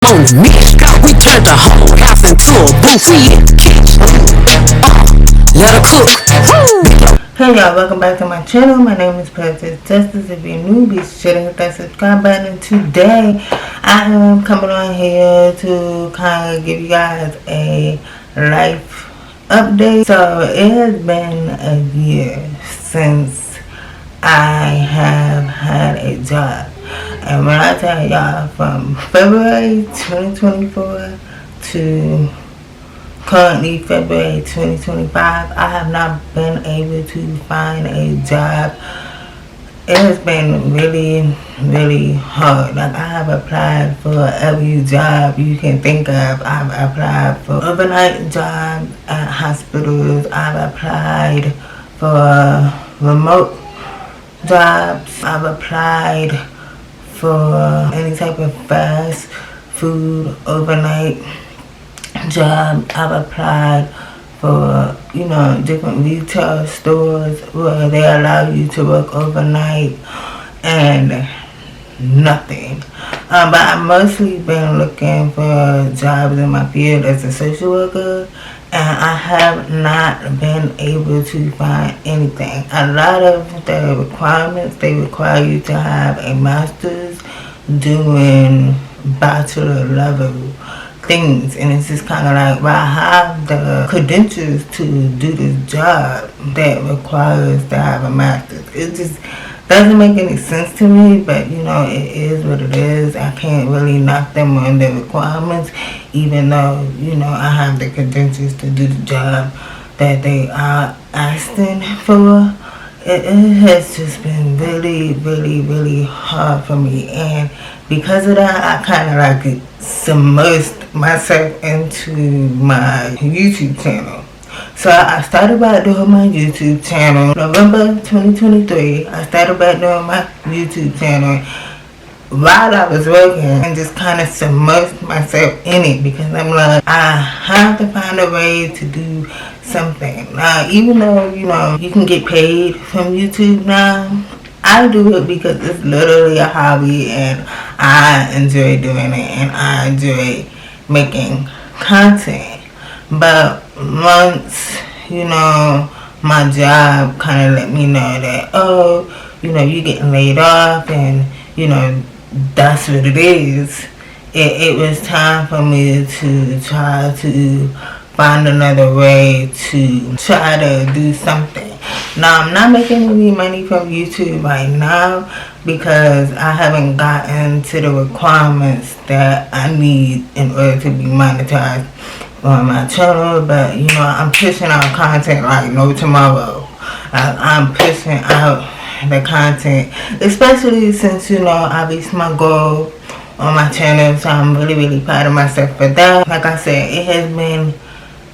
on the niche. We turned the whole house into a booth. We in the kitchen. Let her cook. Hey y'all, welcome back to my channel. My name is Princess Justice. If you're new, be sure to hit that subscribe button. Today, I am coming on here to kind of give you guys a life update. So, it has been a year since I have had a job. And when I tell y'all, from February 2024 to currently February 2025, I have not been able to find a job. It has been really, really hard. Like, I have applied for every job you can think of. I've applied for overnight jobs at hospitals. I've applied for remote jobs. I've applied for any type of fast food overnight job. I've applied for, different retail stores where they allow you to work overnight, and nothing. But I've mostly been looking for jobs in my field as a social worker, and I have not been able to find anything. A lot of the requirements, they require you to have a master's doing bachelor level things, and it's just kind of like, well, I have the credentials to do this job that requires to have a master's. It just doesn't make any sense to me, but it is what it is. I can't really knock them on the requirements, even though I have the credentials to do the job that they are asking for. It has just been really, really, really hard for me, and because of that, I kind of like submersed myself into my YouTube channel. So I started by doing my YouTube channel November 2023. I started by doing my YouTube channel while I was working, and just kind of submersed myself in it, because I'm like, I have to find a way to do something. Now, even though you can get paid from YouTube now, I do it because it's literally a hobby, and I enjoy doing it, and I enjoy making content. But once my job kind of let me know that, you're getting laid off, and that's what it is, it was time for me to try to find another way to try to do something. Now, I'm not making any money from YouTube right now because I haven't gotten to the requirements that I need in order to be monetized on my channel. But I'm pushing out content like no tomorrow. I'm pushing out the content, especially since I reached my goal on my channel, so I'm really, really proud of myself for that. Like I said, it has been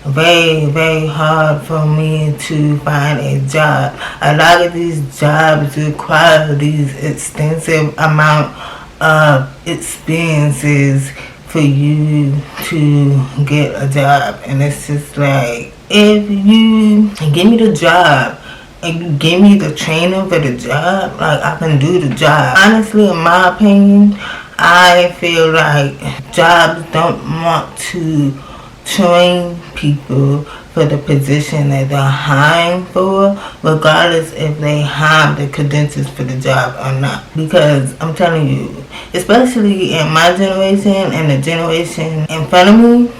very, very hard for me to find a job. A lot of these jobs require these extensive amount of experiences for you to get a job, and it's just like, if you give me the job and you give me the training for the job, like, I can do the job. Honestly, in my opinion, I feel like jobs don't want to train people for the position that they're hiring for, regardless if they have the credentials for the job or not. Because I'm telling you, especially in my generation and the generation in front of me,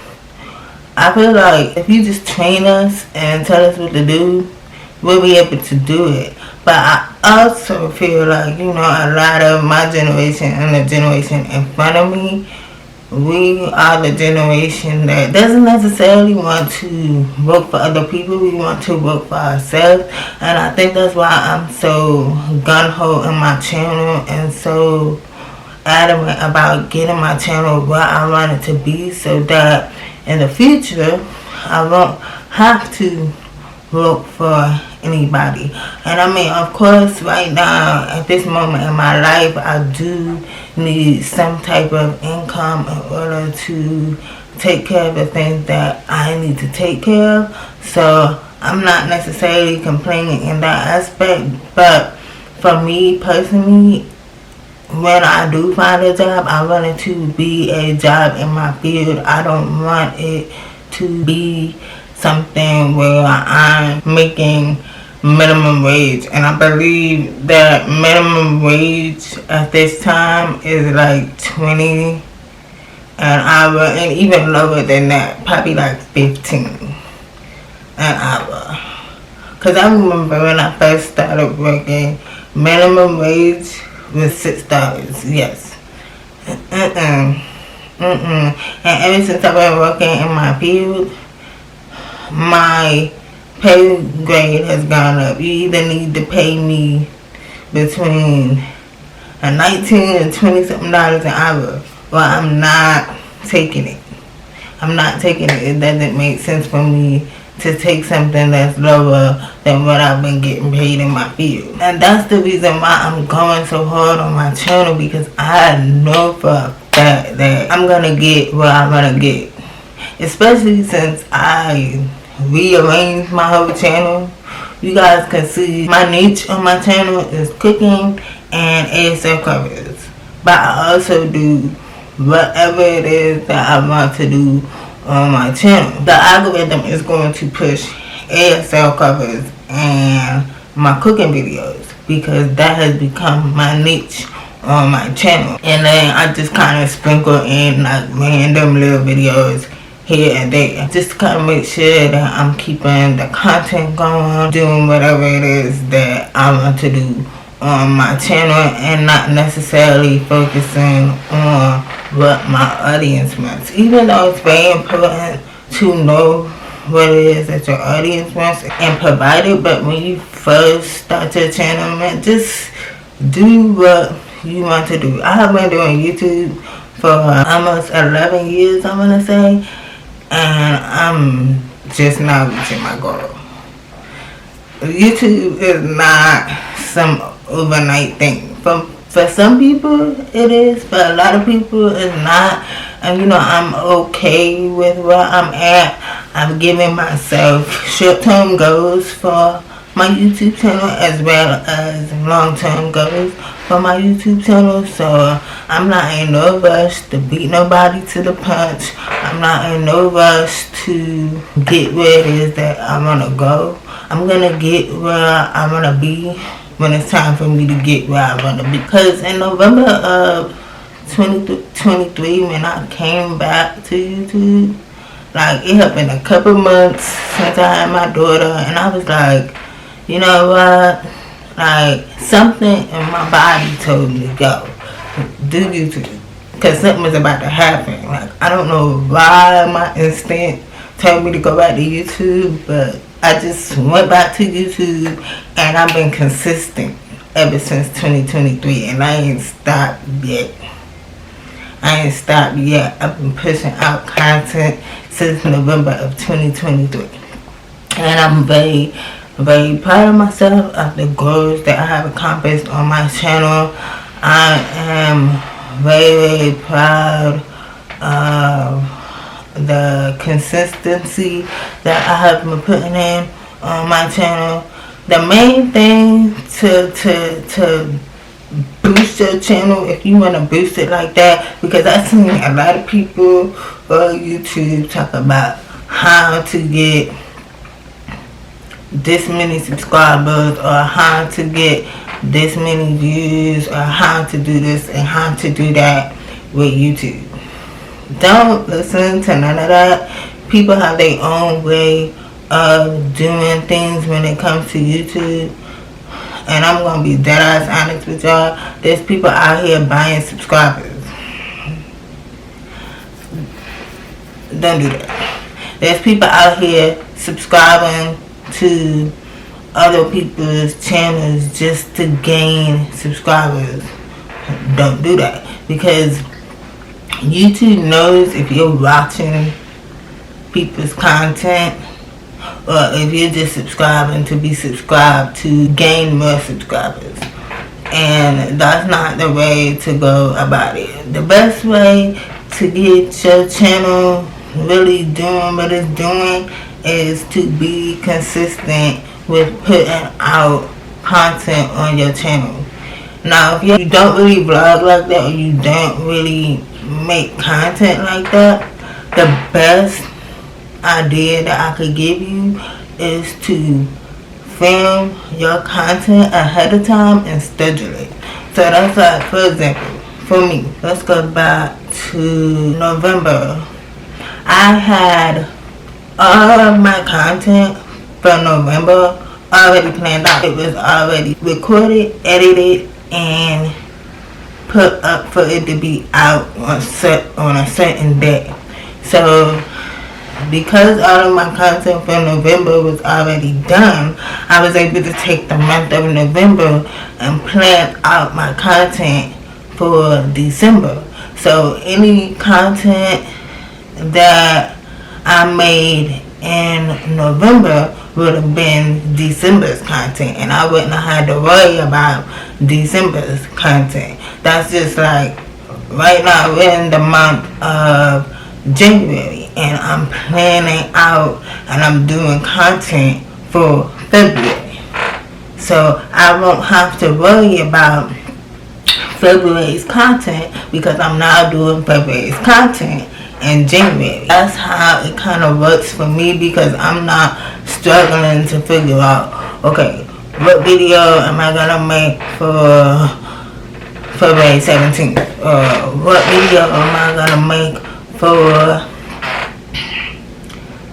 I feel like if you just train us and tell us what to do, we'll be able to do it. But I also feel like, a lot of my generation and the generation in front of me, we are the generation that doesn't necessarily want to work for other people. We want to work for ourselves. And I think that's why I'm so gung-ho in my channel and so adamant about getting my channel where I want it to be, so that in the future I won't have to work for anybody. And I mean, of course, right now at this moment in my life, I do need some type of income in order to take care of the things that I need to take care of. So I'm not necessarily complaining in that aspect, but for me personally, when I do find a job, I want it to be a job in my field. I don't want it to be something where I'm making minimum wage. And I believe that minimum wage at this time is like 20 an hour, and even lower than that, probably like 15 an hour. Cause I remember when I first started working, minimum wage was $6. Yes. And ever since I've been working in my field, my pay grade has gone up. You either need to pay me between $19 and $20 something an hour. Well, I'm not taking it. I'm not taking it. It doesn't make sense for me to take something that's lower than what I've been getting paid in my field. And that's the reason why I'm going so hard on my channel, because I know for a fact that I'm gonna get what I'm gonna get. Especially since I rearranged my whole channel. You guys can see my niche on my channel is cooking and ASL covers. But I also do whatever it is that I want to do on my channel. The algorithm is going to push ASL covers and my cooking videos, because that has become my niche on my channel. And then I just kind of sprinkle in like random little videos here and there, just to kind of make sure that I'm keeping the content going, doing whatever it is that I want to do on my channel, and not necessarily focusing on what my audience wants. Even though it's very important to know what it is that your audience wants and provide it, but when you first start your channel, man, just do what you want to do. I have been doing YouTube for almost 11 years, I'm gonna say, and I'm just now reaching my goal. YouTube is not some overnight thing. For some people it is, for a lot of people it's not. And you know, I'm okay with where I'm at. I'm giving myself short-term goals for my YouTube channel as well as long-term goals for my YouTube channel. So I'm not in no rush to beat nobody to the punch. I'm not in no rush to get where it is that I want to go. I'm gonna get where I want to be when it's time for me to get where I want to be. Because in November of 2023, when I came back to YouTube, like, it had been a couple months since I had my daughter, and I was like, you know what, like, something in my body told me to go do YouTube, because something was about to happen. Like, I don't know why my instinct told me to go back to YouTube, but I just went back to YouTube, and I've been consistent ever since 2023, and I ain't stopped yet. I've been pushing out content since November of 2023, and I'm very, very proud of myself, of the goals that I have accomplished on my channel. I am very, very proud of the consistency that I have been putting in on my channel. The main thing to boost your channel, if you want to boost it like that, because I've seen a lot of people on YouTube talk about how to get this many subscribers, or how to get this many views, or how to do this and how to do that with YouTube. Don't listen to none of that. People have their own way of doing things when it comes to YouTube. And I'm going to be dead ass honest with y'all. There's people out here buying subscribers. Don't do that. There's people out here subscribing to other people's channels just to gain subscribers. Don't do that. Because YouTube knows if you're watching people's content, or if you're just subscribing to be subscribed to gain more subscribers. And that's not the way to go about it. The best way to get your channel really doing what it's doing is to be consistent with putting out content on your channel. Now, if you don't really vlog like that, or you don't really make content like that, the best idea that I could give you is to film your content ahead of time and schedule it. So that's like, for example, for me, let's go back to November. I had all of my content for November already planned out. It was already recorded, edited, and put up for it to be out on a certain day. So because all of my content for November was already done, I was able to take the month of November and plan out my content for December. So any content that I made in November would have been December's content, and I wouldn't have had to worry about December's content. That's just like right now we're in the month of January, and I'm planning out and I'm doing content for February. So I won't have to worry about February's content because I'm now doing February's content in January. That's how it kind of works for me, because I'm not struggling to figure out, okay, what video am I gonna make for February 17th, or what video am I gonna make for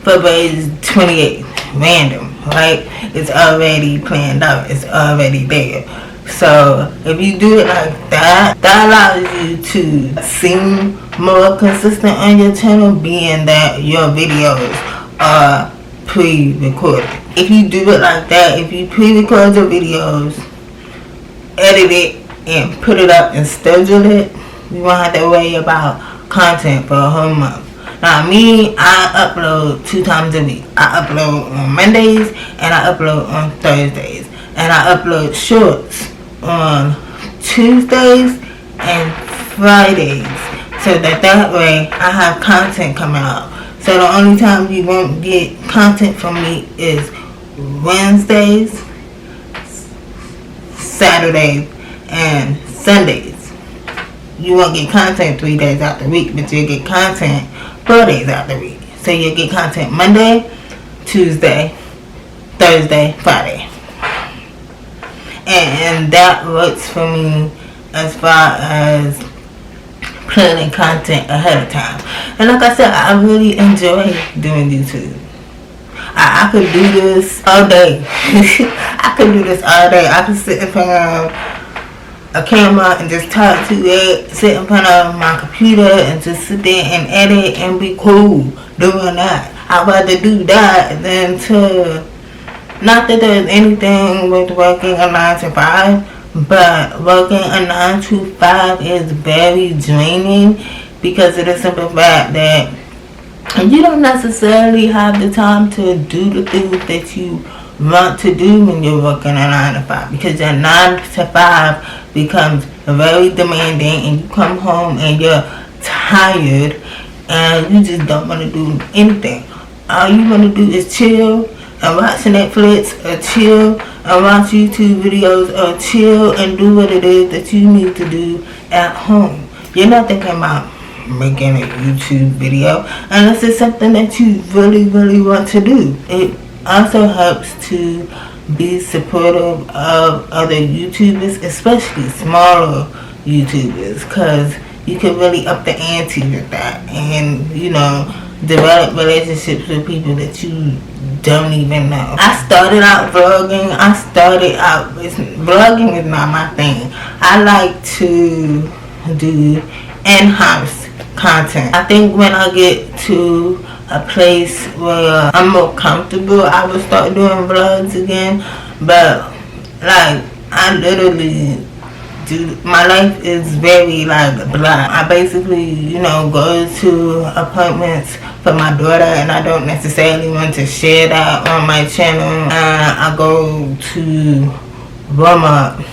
February 28th. Random, right? It's already planned out, it's already there. So if you do it like that, that allows you to seem more consistent on your channel, being that your videos are pre-recorded. If you do it like that, if you pre-record your videos, edit it, and put it up and schedule it, you won't have to worry about content for a whole month. Now me, I upload 2 times a week. I upload on Mondays and I upload on Thursdays. And I upload shorts on Tuesdays and Fridays, so that way I have content coming out. So the only time you won't get content from me is Wednesdays, Saturdays, and Sundays. You won't get content 3 days out the week, but you'll get content 4 days out the week. So you'll get content Monday, Tuesday, Thursday, Friday. And that works for me as far as planning content ahead of time. And like I said, I really enjoy doing YouTube. I could do this all day. I could do this all day. I could sit in front of a camera and just talk to it, sit in front of my computer and just sit there and edit and be cool doing that. I'd rather do that than to... Not that there's anything with working a 9 to 5, but working a 9 to 5 is very draining because of the simple fact that you don't necessarily have the time to do the things that you want to do when you're working a 9 to 5, because your 9 to 5 becomes very demanding and you come home and you're tired and you just don't want to do anything. All you want to do is chill and watch Netflix, or chill and watch YouTube videos, or chill and do what it is that you need to do at home. You're not thinking about making a YouTube video unless it's something that you really, really want to do. It also helps to be supportive of other YouTubers, especially smaller YouTubers, because you can really up the ante with that and, you know, develop relationships with people that you don't even know. I started out vlogging. Vlogging is not my thing. I like to do in-house content. I think when I get to a place where I'm more comfortable, I will start doing vlogs again. But like, I literally do, my life is very like blah. I basically, you know, go to appointments for my daughter and I don't necessarily want to share that on my channel. I go to Walmart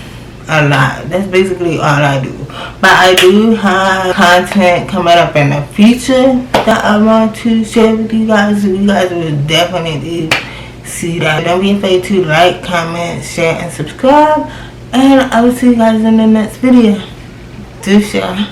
a lot. That's basically all I do. But I do have content coming up in the future that I want to share with you guys. So you guys will definitely see that. Don't be afraid to like, comment, share, and subscribe. And I will see you guys in the next video. Deuce, y'all.